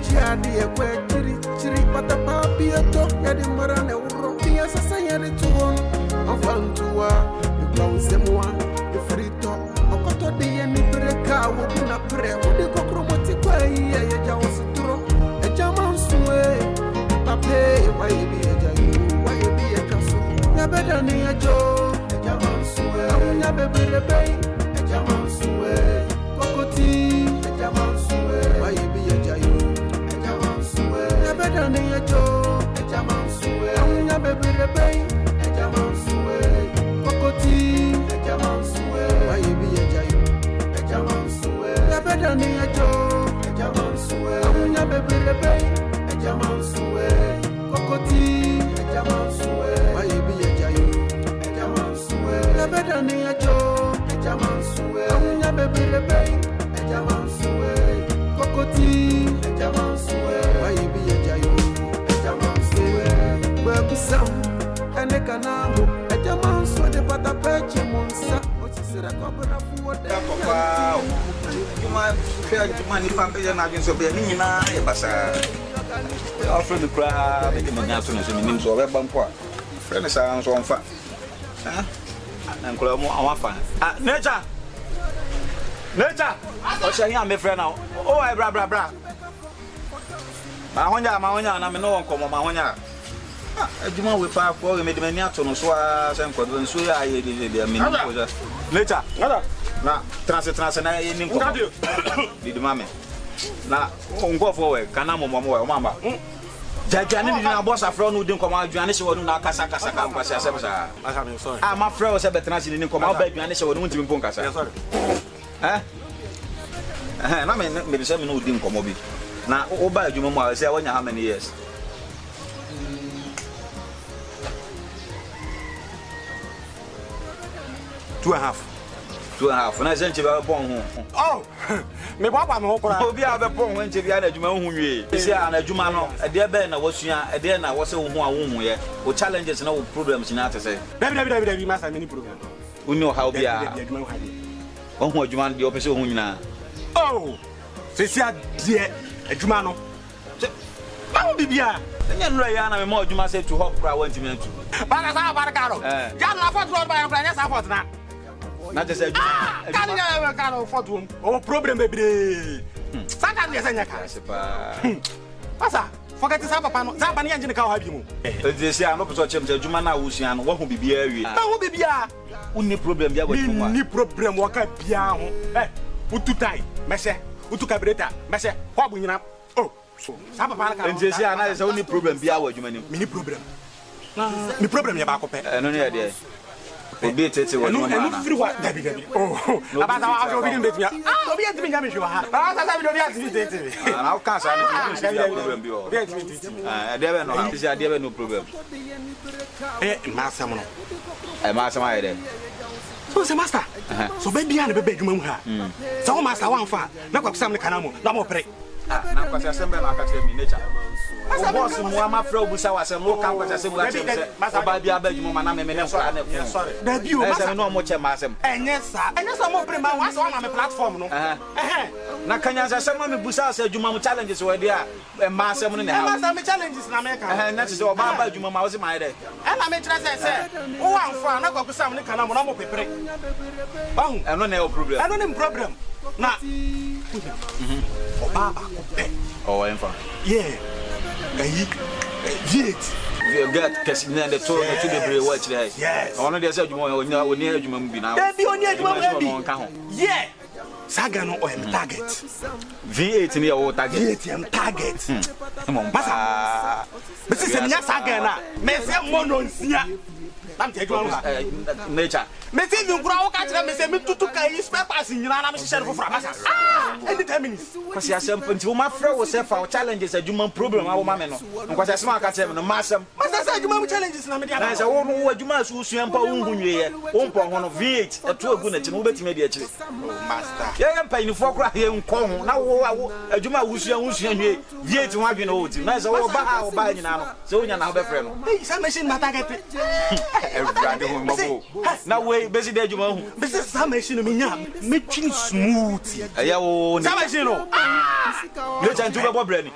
Chiadi e quetiri, chiri pata papi e to, yadi marane uro, pia sasa yadi tuon, afantua, e bronze moi, e frito, okoto di e ni breka, wabuna pre, udi kokromoti kwa iya, ya jawa suturo, e jaman suwe, pape, wa ibi e jayu, wa ibi e kasu, ya beda ni e jo, e jaman suwe, amunya bebere bay, e jaman suwe, kokoti, e jaman suwe, wa ibi e jayu, e jaman suwe, ya beda ni e jo, e jaman suwe, amunya bebere bay, e jaman suwe, kokoti, e jaman suwe, wa ibi e jayu, e jaman suwe, ya beda ni e jo, e jaman suwe, amunya bebere bay, e jaman suwe, kokoti, e jaman suwe, wa ibi e jayu, e jaman suwe, ya beda ni e jo, e jaman suwe, amunya bebere bay, e jaman suwe, kokoti, e jaman suwe, wa ibi e jayu, e jaman suwe, webusam, ene kanamu, e jaman suwe de pata peche monsa, ochisira kwa bana fuwa de papa Juma fia Juma ni pampe ya na jinso be ni na e basa afro de kra be de manya so no so ni so be bampo a friend sa so onfa ha na nkolo mo awafa ah nature o se yan me friend na o ai bra ma honya na me no won komo ma honya Juma we pa ko me de mani ato no so a se nkodo nso ya ye de me ni ko ja nature na trans na ye ni nkomo di mame na ngo for we kana mo we o mama jajuane ni na boss afro no di nkomo aduane se wonu na kasa ka kwase asem sa sorry ma fro se betrans ni nkomo ba aduane se wonu ntimi pon kasa sorry na me be se me no di nkomo bi na o ba adwuma mu a se wanya how many years 2.5 na se nche ba pon ho oh me baba me ho kora obi a be pon ho nche bia na adwuma hu wie se a na adwuma no e de be na wasua e de na wose wo ho a wo hu ye o challenges na wo problems na atese dabi master many problem uni o how bia wo hu adwuma de o pese wo hu nyina oh se sia de adwuma no ba wo bibia nya nro ya na me ma adwuma se to hop kra wanti me tu baraka ro ya na fort road ba ya plan ya support na just adwuma kan ya ka no fort room o problem bebre saka ne senya ka sepa pasa forget sa papa no za ba ne engine ka ho bi mu e se ano pese chem se adwuma na wusua no wo hu bibia awie ba ho bibia uni problem bia wadwuma ni problem wo ka bia ho ututai mese utukabreta mese ho abunyina oh so sa papa na ka nje se ana se uni problem bia wadwuma ni mini problem mi problem ya ba ko pe no ne de obi tete wo no na free wa dabi oh abata wa obi ni betimi obi entimi nya me hwe ha sa sa bi obi entimi tete na o kan sa ni problem bi o obi entimi tete de be no ha se de be no problem ma sam no ma sam aye de so se master so be bia na be adwuma mu ha so master wan fa na kwa sam ne kana mu na mo pre na kwa se be na ka tell me nature o boss mu ama fra obusa wa se mo kan kwa se mu ga che se ba bia ba adwuma na me ne nkora na ku sorry da bi o master no mo che ma asem enye sa mo pre ma wa so na me platform no na kanya se ma me busa se adwuma mu challenges we dia ma asem no ne ha master me challenges na me ka na che se o ba adwuma ma wo se ma ide na me tira se o wan fa na kwa sam ne kana mu na mo pepere bahu eno na e problem eno ne problem na o baba ko pe o en fa yeah ayi viet we get kesina de to the bre watch there yes ono de se adwuma oni adwuma mu bi na bi oni adwuma mu bi no ho yeah saga no o em target V8 ni o target V8 em target masa be se nya saga na me se mono nsia am te adwuma nature me se ni nkura wo ka kire me se me tutu kai spare parts nyina na me hye share foforo masa any 10 minutes kwasi asem nti wo ma fra wo se fa challenges adwuma problem a wo ma me no kwasi asem aka kire me no ma asem masa se adwuma mu challenges na me dia na se wo no adwuma su usua mpa wo hunwie ye wo mpa ho no V8 eto agu na chi no wo betime de akire master ye mpa ni fo kra ye nko ho na wo adwuma wusua nwie V8 ho adwe no wo ti na se wo ba nyina no se wo nya na ho be frɛ no hey sa machine ma target everybody home mabo. Na we besi de adwuma hu. Besi sa machine me nya me twin smooth. Eya wo ni. Sa machine no. Le chantu be bo bra ni.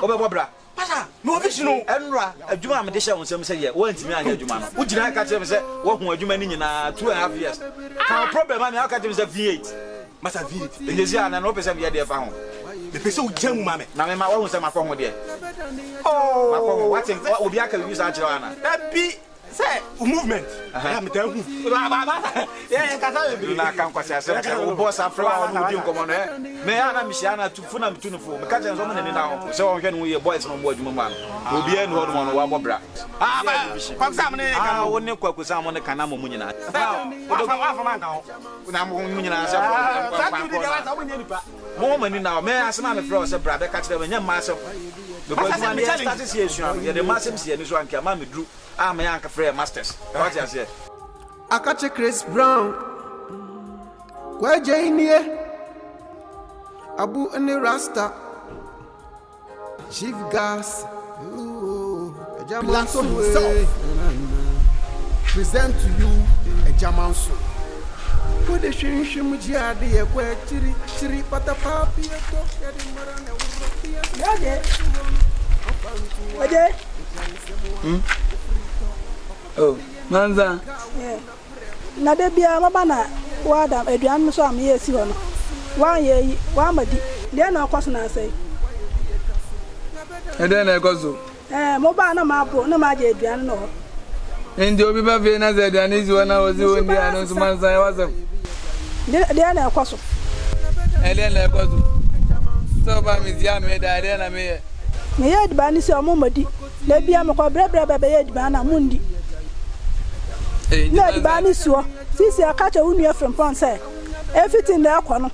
Obebo bra. Pastor, no vision no. Enra adwuma am de hye won sem se ye. Wo ntimi anya adwuma no. Wo gina ka kire me se wo hu adwuma ni nyina 2.5 years. Ka problem am ya ka kire me se V8. Masa V8. Enjesi ana no pese me de fa ho. The person who jam mama. Na me ma wo hu se makọ ho de. Oh. Makọ ho. What obi aka bi sa kire ana. That be say movement. I am tell you. Yeah, kasa be. Na kan kwase asem se wo boss afra wo di nkomo no me ya na me hia na tufu na metu no fo me ka chen so mo ne na ho se wo hwe no ye boys no mo adwuma ma no obi e no ho no wa bobra Kwaksa mo ne ka wo ne kwakusa mo ne kana mo munyina wa man ka ho na mo munyina se sa tu di wa sa wo nya nipa mo mani na me asema me fro se bra be ka kire me nya ma asem because man dey start this year sure ye the massem se ni so anka ma me dru me anka free masters what you say Akache Chris Brown kwa jainie Abu and Rasta Chief Gas Agya Manso himself present to you Agya Manso Wo de hwehwem jiade ye kwa chiri pata papi to ya de mara na wuro Ade. Oh, Manza. Yeah. Na de bia mama na wada aduan so am ye si ho no. Wa ye wa madi. De na kwaso na sai. Ede na ekoso. Mo ba na ma bo na ma je aduan no. Ndi obi ba fe na ze aduan izi wona ozi woni anu so Manza ya wasam. De na kwaso. Ede na ekoso. So ba mi zia me da de na me ye. Me ye di ba ni se o mo madi. Le bia me ko bre be ye di ba na mundi. Na di ba ni so. Sisi akacha unu efrem pon say. Everything na akọ no.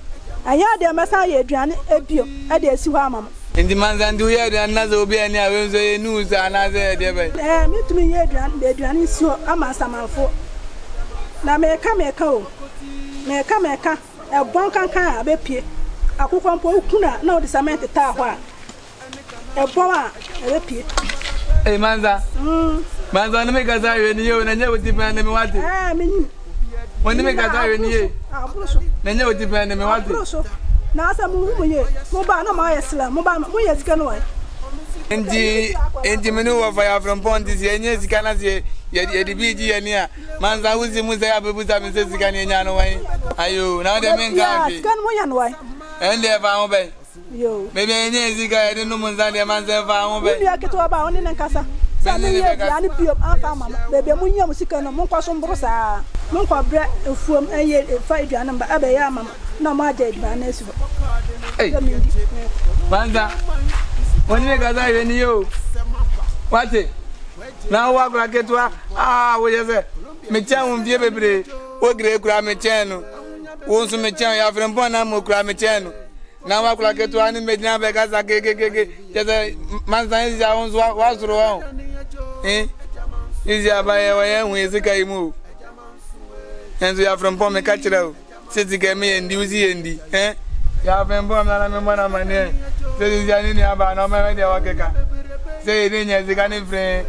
Anya de mesa ye aduan ebio. E de asi ho amam. Ndi Manza ndi ye aduan na ze obi ani a we nso ye news ana ze de be. Me tumi ye aduan si ho ama samanfo. Na me ka o. Me ka e bon kankan abepie. Akukọ mpo ukuna na o de cement ta ho a. E bon a abepie. Hey Manza. Manza no me ka za we ni ye na nya woti pa na me wate. Me ni. Woni me ka za we ni ye. Aburuso. Na nya woti pa na me wate. Aburuso. Na asa mu ye. Mo ba na ma ye sla. Mo ba mo ye zika no wa. Ndi menu wa fire from Pontis ye nye zika na ye di biji ye ni a. Manza uzi mu ya bebu za me zika ni nya no wa. Ayo na de men ka fi. Zika no ya no wa. Ende fa ho be. Yo. Maybe nye zika ye no Manza de Manza fa ho be. Ni aketo ba oni ne nkasa. Sa me ye bia ni bio afa mama. Bebe mu nya musika no mo kwaso mboro sa. Mo kwa bre efuom eye fa aduan mba abe ya mama. Na mo aja aduan na esi ho. Hey. Manza. Woni me gaza ye ni yo. Wate. Na wa kura ketwa wo ye se me chen un vie bebre. O gre kura me chen no. Wo nso me chen ya frem pon na mo kura me chen no. Na wa kura ketwa ni me dina be gaza ke. Je se Manza yi ja onzo wa zuro wa. Izi abaye wa ye hu ezika imu. Enzo ya frem pon me ka kire o. Siti ke me ndi uzi ndi. Ya frem pon na me mo na mane. Se izi ani ni aba na me de wa keka. Se ni nya ezika ni frem.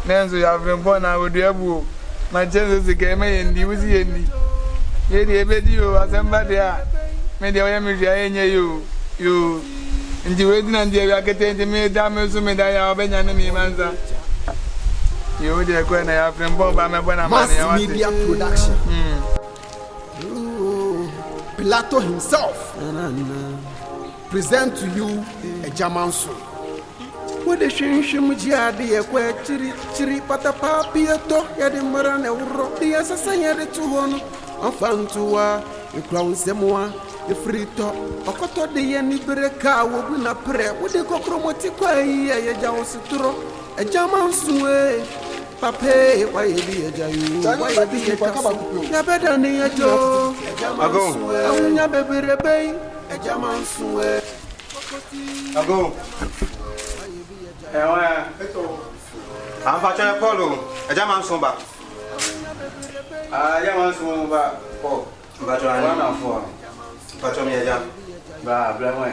Nenzo ya frem pon na odu ebu. Ma chenzo sike me ndi uzi ndi. Ye di ebedi o asemba de a. Me de wa me ria enye yo. Ndi we di na ndi ya kete ndi me da me so me da ya obenya na me Manza. Yo de ko na ya frem pon ba me bona ma na ya Mass Media Production. Pilato himself present to you Agya Manso. Wo de hwehwem jiade ye kwa chiri pata papi to ya de mara na wuro de asasa ye de to ho no afantuwa ikra unsemwa efrito okoto de ye ni breka wo bu na pre wo de kokromoti kwa yi ye ja ositro Agya Manso pape wa ye bi Agya yu wa ye bi ye kaso ya beda ni ye jo Agya Manso awunya beberebe Agya Manso Ago. Ewa. Am fa cha Paulo. Agya Manso ba. Agya Manso ba. Oh. Ba cha ni na fo. Ba cha mi Agya. Ba bla mo.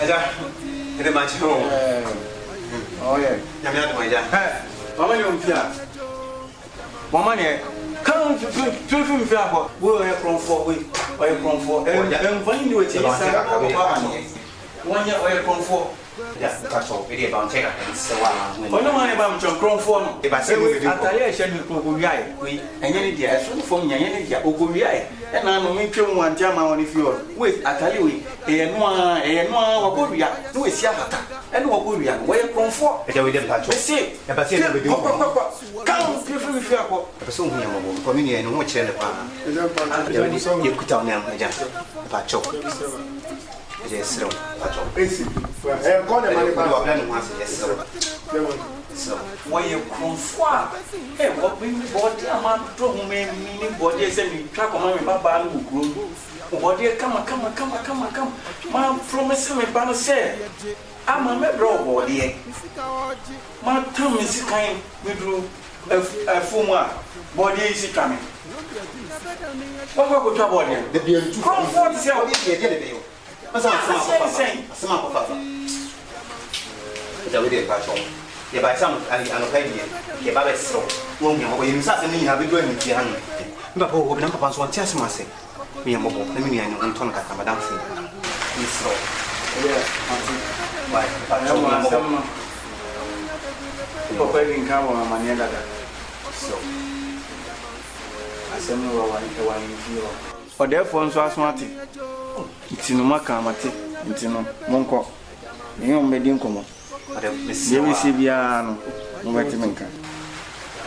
Agya, ede ma chi ho. Oh yeah. Ya me aduma agya. Mama ni omfia. Mama ni kan tu mfia ko. Wo e kronfo we. O e kronfo. Em fani ni we ti sa ko ba ni. Wanya o e kronfo. Ya, kaso, ele ba oncheka nsewa. Ono mane ba mchon kronfo no. E ba se mo bi ko. Atare e hye ni ko wiae. We enye ni dia, so fom nya enye ni dia ogowiae. E na no mentwe mu ante ama woni fi o. We atare we e no a wakowia. No we sia hata. E no wakowia. We kronfo. E ja we dem pacho. Se, e ba se na be bi ko. Kan prefer mi fi akọ. E so hu ya mo ko mi ni no ho kire ne pa. E ja pa. Ye kuta na am ja. Pacho. Yes, sir. Pacho. Esi. Call the money back. Yes, sir. So, why you come for? Hey, what bring the body? I'm not talking meaning body. Send me track on my papa and grow. Body, come. Man, promise me, Banner say. I'm a member of body. My tongue is kind. We drew a former body is coming. What go to body? The beer to come for the sale. Sama ko fafa. Dawe de pacho. Ye ba sam ali anokai die. Ye ba be sro. Wo mi mo ye mi sa se ni na be do ni ti han. Mba ko bi na papa so anti asema se. Mi ye mo bo na mi ni an on ton ka madam se. Ni sro. Ye anti. Ba pacho mo mo. Ko ko ni ka mo mania dada. So. Asemi wa ni fi o. For therefore nso asmati. Ntino maka amate ntino monko nyo medi nkomo ade mesi bia no mo beti menka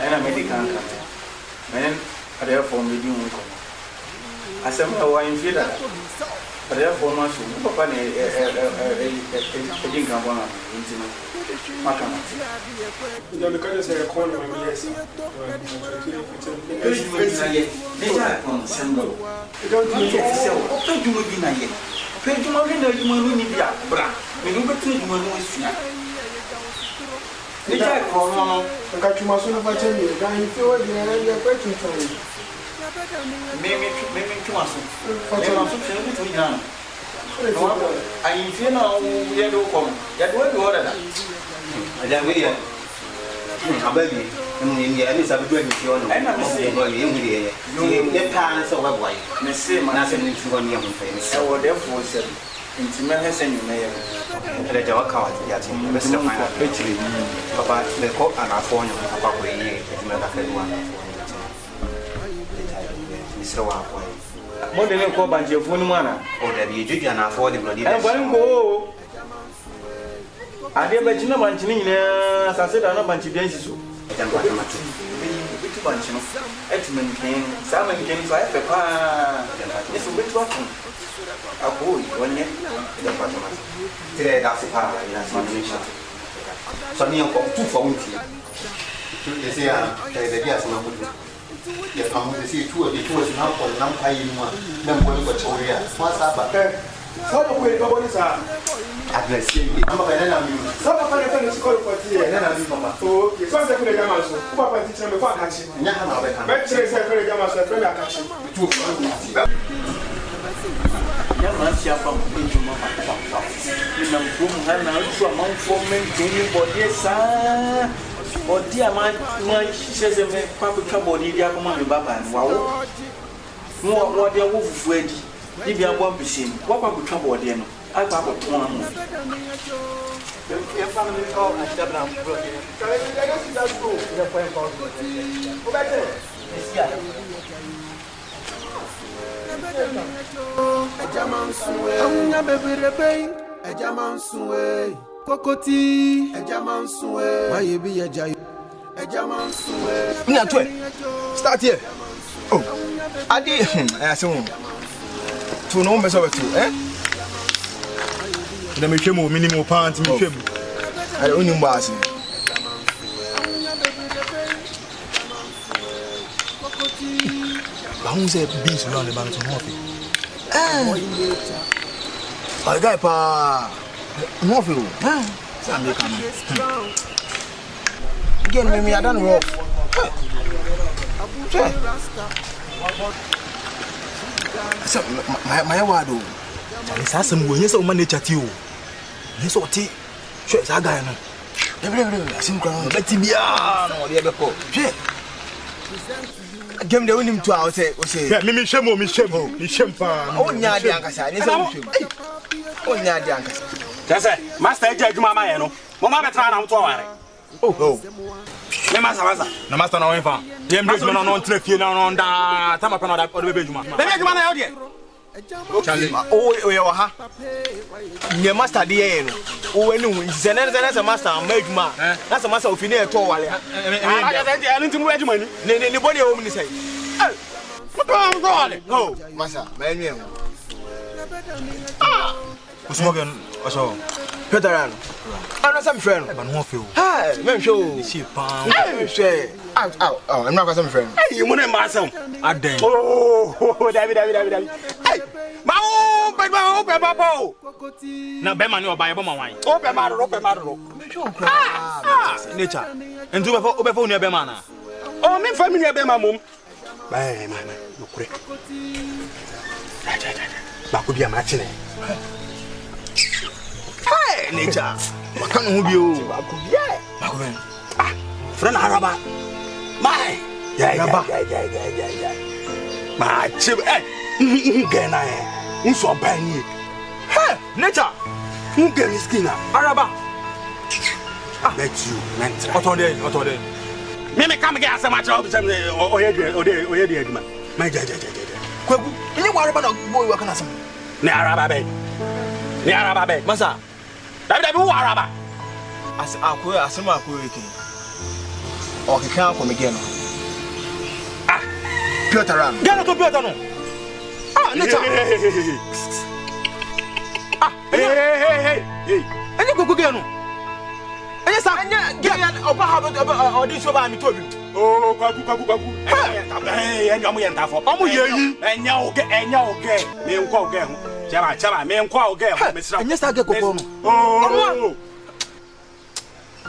ana medi kanka men ade for medi nkomo asem wa infida ade for ma so papa ne edin kan bona ntino maka amate ndo le kaje se ko no me yesa deja kon sendo don't you say o jumo bi na ye pe jumo bi na jumo ni bia bra me no betu jumo no asua deja kon no nka tuma so no ba chemi ga nfe wo di na ya pe tuntun me tuma so me ma so tun bi to ina no ayi fi na o ye do kom ya do we order da aja we ya ababi ni ani sabe do ni fi ono na me se go ye ngiri ye pa na so wa boy me se ma na se ni fi oni am fa ni se wo de fo se intima hese ni me ye ele jawa ka wa ya tin me se fa na pe chiri papa le ko ana fo onyo papa ko ye me ka fe wa ni se wa boy mo de ne ko banje fo ni mana o da bi juju na fo de bro di e bani ko ade ba jina banchi ni nyina sase da na banchi bian siso ejan ba na matu bitu banchi no etmen ken sa men ken so afa pa ni so bitu akon akoi wonye ejan ba na matu tire da se pa ya so ni sha so ni ko tu fo wonti tu ese ya de dia so na ko ya kamu de si tu de tu so na ko na pa yi mu na mo ko choriya ma sa ba Saba kwa ilikuwa boni saa adresi amba kwa nena mimi saba kwa nefanya sikolo kwa tiye nena mimi mama okay so nse kule Agya Manso kuba pa tiche me kwa akachi nya hana obe kan betre se kule Agya Manso kule akachi tu ya mansi hapa mpenzi mama kwa nina mgumu hana uso amamfo menteni body sa body ama sheze me kwa kwa body dia kuma me baba ni wawo mo dia wo fufu adi ni bia bo ambisin kwa kwa kutwa body no akwa ko ton amu e family call na tabra bro kale ni ga si da go ya kwa ko o bete esia Agya Manso amunya bebirebe Agya Manso kokoti Agya Manso waye bi yaja Agya Manso na to start here oh adi I say to no mess over to na me twemu minimum pant me twemu I only mbass Bahu say beans around the bank to Murphy. I guy pa Murphy. Sam dey come. Again me I done rough. So my word Chale sa asem wo nyesa wo ma nature ti o. Nyesa o ti. Hwe sa guy no. Debre asim kwa no beti bia no de be ko. Hwe. Game de wonim to a o say. Me hwem pa. O nya de ankasa nyesa wo hwem. O nya de ankasa. Jase, master Agya adwuma ma ye no. Mo ma betra na mto ware. Oh. Me masa. Na master na won fa. Dem break me no ntra fie na no nda tama pa na da be adwuma. Be adwuma na ye o de. Chale. O ye wa ha. Nye master de ye no. O wani hu nzene se master ma adwuma. Na se master ofini e to wale. Aga se enti ntimu adwuma ni. Ni body e wo mu ni sei. Mo to wale. Oh, master, ma enwe. Usmogen oso. Peteran. Ano some friend. Ba no fe o. Hi, me show. Si pa. Me share. Oh, I'm not got some friend. Hey, you mo na ma sam. Aden. Oh, David. Hey, ma o pe ba po. Na be ma ni oba ye bo ma wan. O pe ma ro. Me show cry. Nature. Entu be fa unu be ma na. Oh, me family be ma mum. Bye, man. No kure. Ba ko bia ma chine. Hey, nature. Waka no hu bi o. Ba ko bia. Ba ko ben. Friend Araba. Mai. Ya. Ma chib gena e. Nso ba ni. Hey, nature. Ngeni skina. Araba. Bet you, mentra. Otode. Me come get asama cha obi sam oye de aduma. Ma ja. Kwagu, enye wa Araba na boy waka na sam. Ne Araba be. Masa, David wo Araba. asema eke. O ke kan ko me geno. Piotr ran. Gano to Piotr no. Nature. Hey. Enye gogo gano. Enye sa enye oba ha odi so ba mi to bi. Oh, kwaku. Enye omo yenta fo. Omo yeyi. Enye oge. Me nkwa oge ho. Chama, me nkwa oge ho. Me sira. Enye sa ge kokoro no. Oh.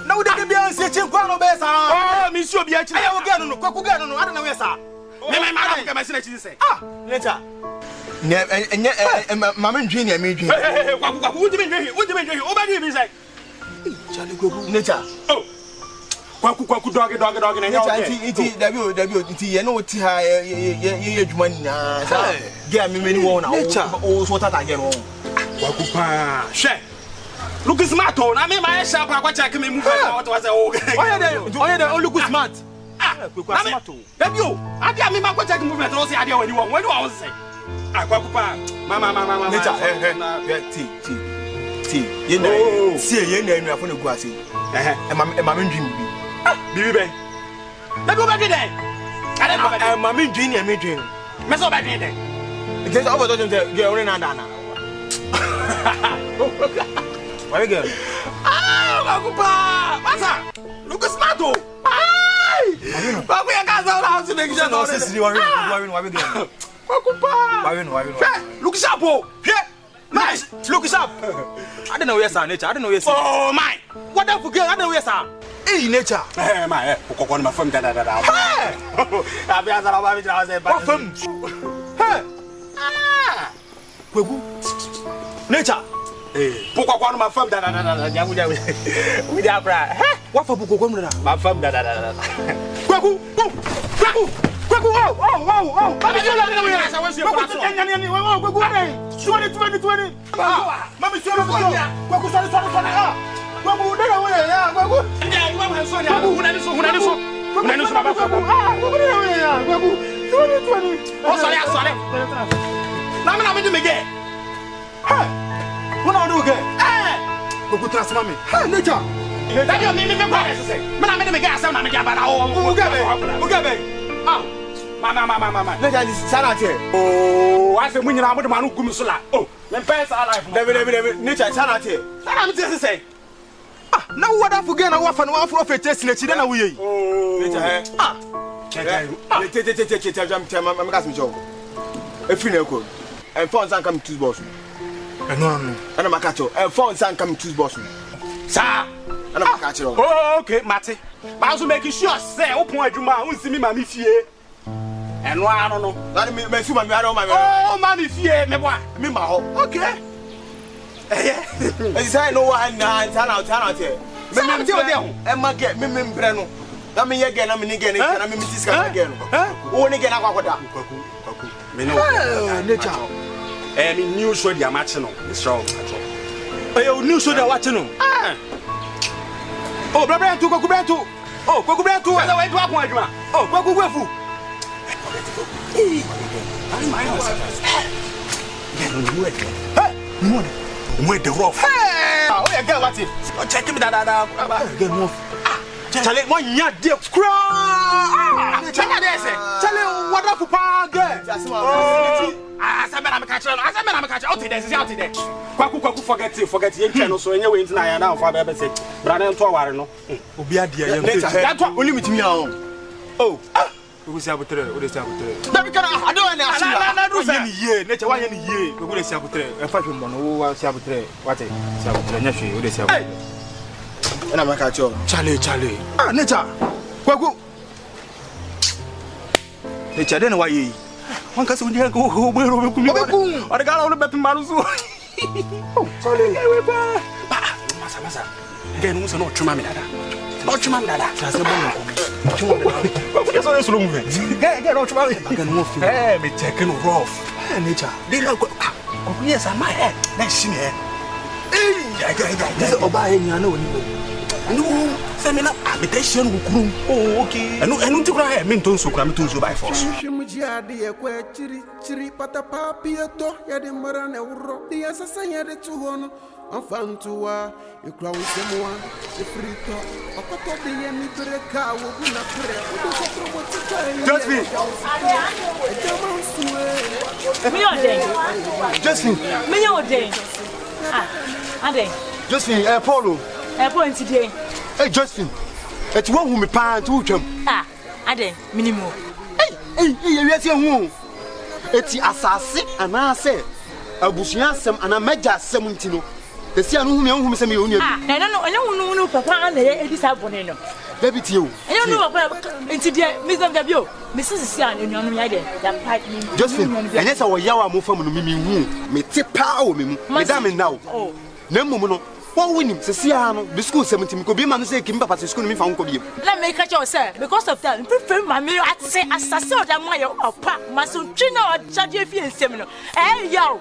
Na wo de bia nse chi nkwa no be sa. Oh, me si obi achi. Aye wo ge no kwaku ge no ada na we sa. Me ma ka me sira chi se. Nature. Ne enye mama ndwi ne me ndwi. Hey, kwaku. Wo di me ndwi. O ba di bi se. Chale kwaku. Nature. Oh. Kwaku dog na nya oge. Iti dabi iti ye no ti ha ye adwuma ni na sa. Ge me meni wo na o so tata ge no. Kwaku pa. She. Look smart on. I mean my sharp kwa check me move out was Oye de look smart. Kwaku smart o. Dabi o. Agya me ma kwa check movement no say agya wani won. Wani won say. Kwaku pa. Mama. Nature. Ti. Ye na. See ye na enu afo na gu ase. Ma me ndwi bi. Bibi be. Dabi o ba dwe den. Ade no ba dwe. Ma me ndwi ne me ndwi. Me so ba dwe den. Because over to them ge ore na dana. Why girl? Kwaku Masa. Look smart o. Kwaku ya kaza na house make sure no sisi worry girl. Kwaku pa. Why Look sharp o. Nice. Look sharp. I don't know where sir nature. I don't know where sir. Oh my. What the fuck girl? I don't know where sir. Hey nature. My kokko na fam da. Hey. Abi azara ba bi jira say ba. What fam? Hey. Kwaku. Nature. Kokko na fam da. Jamu. We dey abra. What for kokko mu da? Ma fam da. Kwaku. Oh. Babi jola na we asa we se kwa so. Kwaku dey. 20. Mami sio Kwaku sorry. Kwaku dey na we ya. Kwaku. Ndia you want so ya. Hunani so. Baba Kwaku. Kwaku dey na we ya. Kwaku 20. Oh sorry. Na me do me ge. Hey. What do you get? Kwaku transform me. Hey nature. That you me kwa say. Me me ge asa na me ge abara. Ugabe. Mama. Nature is sanate. Oh, I say we nyina amode manu gumi so la. Oh, me pesa life. David. Nature sanate. Sana me tese say. Na wo da fuge na wo fa no afro fetesi na chi na wo yi. Oh. Nature. Jam me gas me job. E fi na ko. En phone san come to boss. No. Ana makacho. En phone san come to boss. Sa. Ana makacho. Oh, okay, Mate. But also make sure say open adwuma unsi mi ma mi fie. eno ano no na me su ma me ara ma me oh ma me fie me boa me ma ho okay e say no one na tana te me te o de ho e ma ge me mbre no na me ye ge na me ni ge na me miti ska ge no wo ni ge na kwakoda me no nature me new show dia match no it's wrong you new show dia watch no oh brother tu kwaku brentu oh kwaku brentu wala we do akon adwuma oh kwaku gwefu ai my house mo de rough oh yeah girl what it check me that get no chale mo nya de skra check that say chale wonderful pa girl asamena me catch out there see out there kwaku forget ye twa no so enye we ntina ya na fa be say brother nto ware no obi ade ya that one only with me oh we see abutre that we can I don't know na do say ye nature wa ye ni ye we go see abutre e fa hwe mo no wa see abutre what see abutre nya hwe we dey see abutre na ma catch you chale nature kwaku nature den wa ye wan ka se unje ko ho bo ro be ku o de gala o be pimaru so chale we ba masa gen mu se no twema me dada trase bon ko so so movement get no twema me gen mo fi me taking rough nature they no ko yes am my head na shi me this oba e nya na oni no femina habitation wukuru oh okay enu tikura me ntonso kura me tonso by force Shimujiade ye kwe chiri pata papi eto ya de marane uro di asasa ya de tuhono anfantua e kwa usemwa e frito okoto de ye mi breka wo buna pre wo ko promote Josephine Me ode. Josephine Me ode. Ade. Josephine Paulo Point today. hey Josephine et won hu me pa ntu twam Ade, minimum. hey ye wiase hu eti asase anase abusua asem ana meja asem ntino esi anu hu me hu me se me hu ne No, papa na e di sabone no. David you. No papa enti dia mi zam da bio. Mi sisi an enuanu ya de. Da pipe me. Josephine, enya sa wo yawa mo fam no mi hu me te pa o me mu. Me da me now. Oh. Na mmom no won winim sesia no the school 17 ko bi ma no say kim papa school mi fa nko bi. Na me catch you say because of that. Prefer my me ase asase o da ma ye opa. Maso twina o chade fi ensem no. Ya.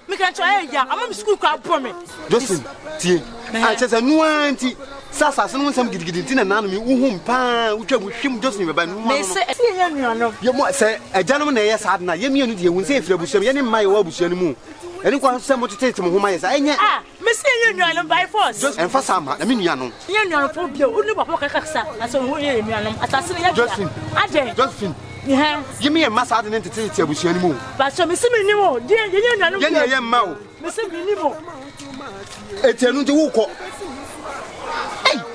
Me can try ya. Am school kwa bo me. Josephine, tie. A chese no anti sasa se no nsam gidigidi ntina na no mi uhum pa utwa buhwim Josephine beba no. Me say ye nuano. Ye mo se ajanom na ye sad na ye mienu de ehun se efira busuam ye ne mma ye wa busuam mu. Eni kwa se mo tete mo homa ye sa enye me say ye nuano by force. Just enfa sama na me nuano. Ye nuano fo bio unu papa kakaksa na so ho ye nuano asase ne ya. Josephine. Ade. Josephine. Give me a massage and tete abusuam mu. Ba so me se me nimo. Ye nuano. Ye ne ye mma o. Me se me nimo. Etienu nti wo ko.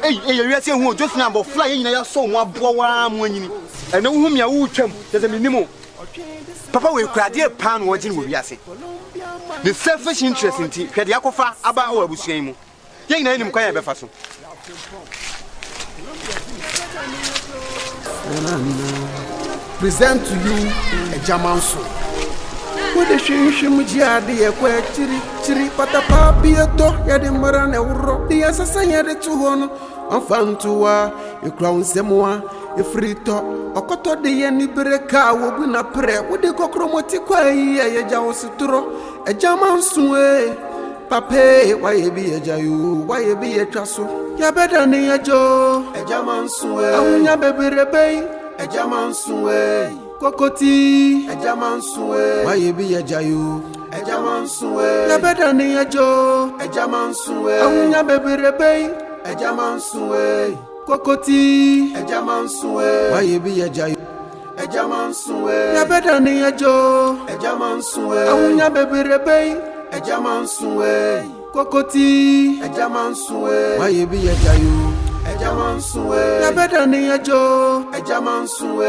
Hey, you see who just now about fly in your soul, more boa money. And know whom you will trim, there's a minimum. Papa will cry dear pan watching with Yassi. The selfish interest in tea, Kadiakofa, about our Buscamo. Young name quite a befasso. Present to you Agya Manso. What the shimujiade ye kwe chiri pata papi eto ya de marane uro di asasa ya de tuhono anfantua e kwa unsemwa e frito okoto de ye ni breka wo buna pre wo de kokromoti kwa ye ja ositro Agya Manso pape why ye bi Agya you why ye bi etwaso ya beda ne ajo Agya Manso awunya beberebe Agya Manso Kokoti Agya Manso why ye be Agya you Agya Manso ya beda ni ajo Agya Manso awunya beberebe Agya Manso Kokoti Agya Manso why ye be Agya you Agya Manso ya beda ni ajo Agya Manso awunya beberebe Agya Manso Kokoti Agya Manso why ye be Agya you Agya Manso ya beda ni ajo Agya Manso